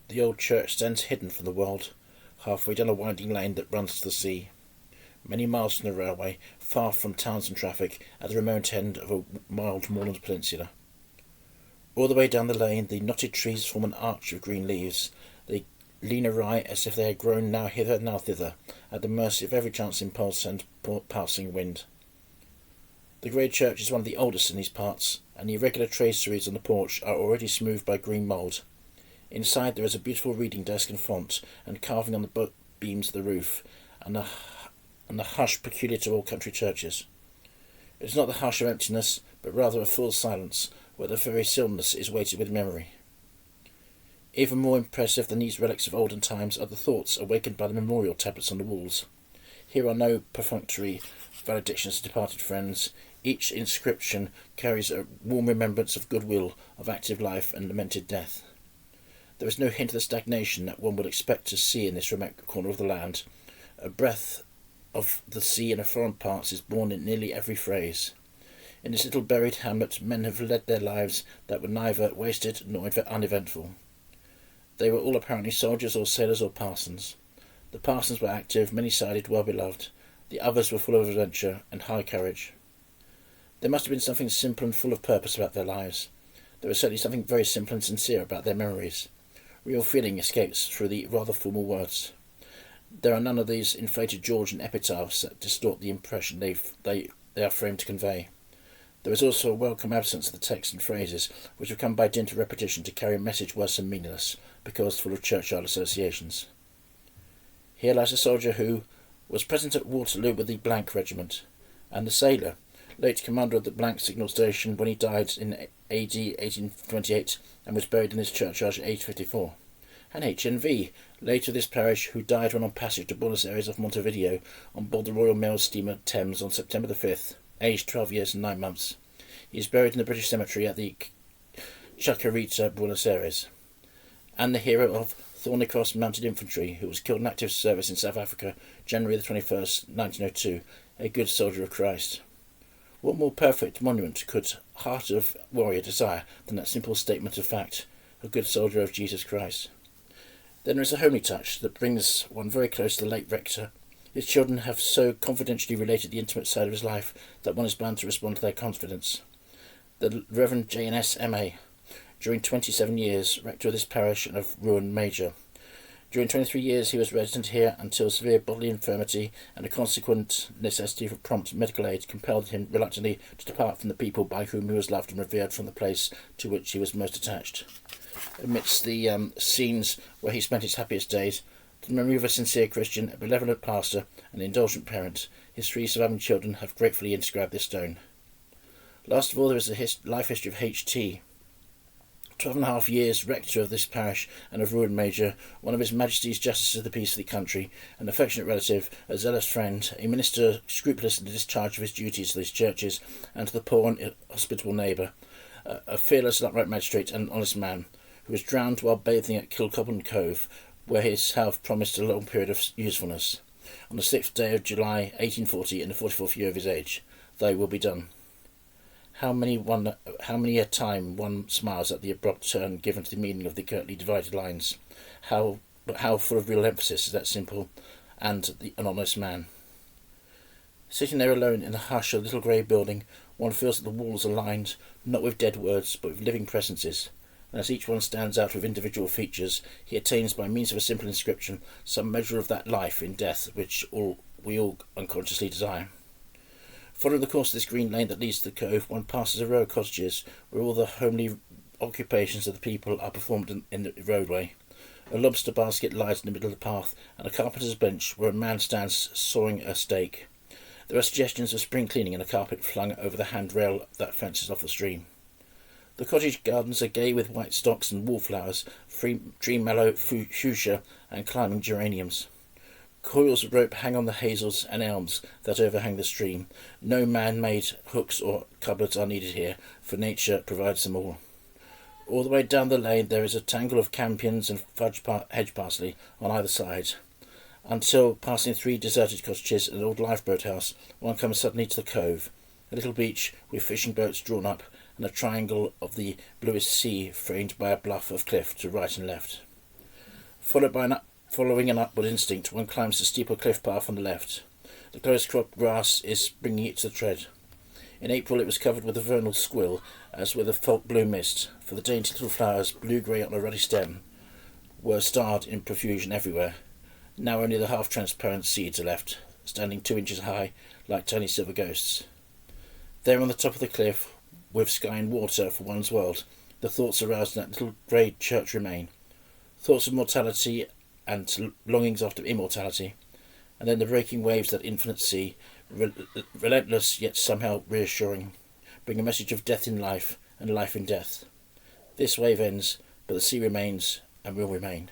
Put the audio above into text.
The old church stands hidden from the world, halfway down a winding lane that runs to the sea. Many miles from the railway, far from towns and traffic, at the remote end of a mild moorland peninsula. All the way down the lane the knotted trees form an arch of green leaves. They lean awry as if they had grown now hither, now thither, at the mercy of every chance impulse and passing wind. The grey church is one of the oldest in these parts, and the irregular traceries on the porch are already smoothed by green mould. Inside there is a beautiful reading desk and font, and carving on the beams of the roof, and the hush peculiar to all country churches. It is not the hush of emptiness, but rather a full silence, where the very stillness is weighted with memory. Even more impressive than these relics of olden times are the thoughts awakened by the memorial tablets on the walls. Here are no perfunctory valedictions to departed friends. Each inscription carries a warm remembrance of goodwill, of active life and lamented death. There is no hint of the stagnation that one would expect to see in this remote corner of the land. A breath of the sea in foreign parts is born in nearly every phrase. In this little buried hamlet men have led their lives that were neither wasted nor uneventful. They were all apparently soldiers or sailors or parsons. The parsons were active, many-sided, well-beloved. The others were full of adventure and high courage. There must have been something simple and full of purpose about their lives. There was certainly something very simple and sincere about their memories. Real feeling escapes through the rather formal words. There are none of these inflated Georgian epitaphs that distort the impression they are framed to convey. There is also a welcome absence of the text and phrases, which have come by dint of repetition to carry a message worse than meaningless, because full of churchyard associations. Here lies a soldier who was present at Waterloo with the Blank Regiment, and the sailor, late commander of the Blank Signal Station when he died in AD 1828 and was buried in this churchyard at age 54. And HNV, later of this parish, who died when on passage to Buenos Aires off Montevideo on board the Royal Mail steamer Thames on September the 5th, aged 12 years and 9 months. He is buried in the British cemetery at the Chacarita, Buenos Aires. And the hero of Thorny Cross Mounted Infantry, who was killed in active service in South Africa, January the 21st, 1902, a good soldier of Christ. What more perfect monument could heart of warrior desire than that simple statement of fact, a good soldier of Jesus Christ? Then there is a homely touch that brings one very close to the late rector. His children have so confidentially related the intimate side of his life that one is bound to respond to their confidence. The Reverend J.N.S. M.A., during 27 years, rector of this parish and of Ruan Major. During 23 years he was resident here until severe bodily infirmity and a consequent necessity for prompt medical aid compelled him reluctantly to depart from the people by whom he was loved and revered from the place to which he was most attached. Amidst the scenes where he spent his happiest days, to the memory of a sincere Christian, a benevolent pastor, and an indulgent parent, his 3 surviving children have gratefully inscribed this stone. Last of all there is the life history of H.T., 12.5 years rector of this parish and of Ruan Major, one of His Majesty's Justices of the Peace of the country, an affectionate relative, a zealous friend, a minister scrupulous in the discharge of his duties to these churches and to the poor and hospitable neighbour, a fearless and upright magistrate and honest man, who was drowned while bathing at Kilcobban Cove, where his health promised a long period of usefulness, on the 6th day of July 1840 in the 44th year of his age. Thy will be done. How many a time one smiles at the abrupt turn given to the meaning of the curtly divided lines. How full of real emphasis is that simple and an honest man. Sitting there alone in the hush of the little grey building, one feels that the walls are lined, not with dead words, but with living presences, and as each one stands out with individual features, he attains by means of a simple inscription some measure of that life in death which we all unconsciously desire. Following the course of this green lane that leads to the Cove, one passes a row of cottages where all the homely occupations of the people are performed in the roadway. A lobster basket lies in the middle of the path, and a carpenter's bench where a man stands sawing a stake. There are suggestions of spring cleaning and a carpet flung over the handrail that fences off the stream. The cottage gardens are gay with white stocks and wallflowers, tree mallow, fuchsia, and climbing geraniums. Coils of rope hang on the hazels and elms that overhang the stream. No man-made hooks or cupboards are needed here, for nature provides them all. All the way down the lane there is a tangle of campions and hedge parsley on either side, until, passing 3 deserted cottages and an old lifeboat house, one comes suddenly to the Cove, a little beach with fishing boats drawn up, and a triangle of the bluest sea framed by a bluff of cliff to right and left. Following an upward instinct, one climbs the steeper cliff path on the left. The close-cropped grass is bringing it to the tread. In April it was covered with a vernal squill, as with a falk blue mist, for the dainty little flowers, blue-grey on a ruddy stem, were starred in profusion everywhere. Now only the half-transparent seeds are left, standing 2 inches high, like tiny silver ghosts. There on the top of the cliff, with sky and water for one's world, the thoughts aroused in that little grey church remain. Thoughts of mortality and longings after immortality, and then the breaking waves of that infinite sea, relentless yet somehow reassuring, bring a message of death in life and life in death. This wave ends, but the sea remains and will remain.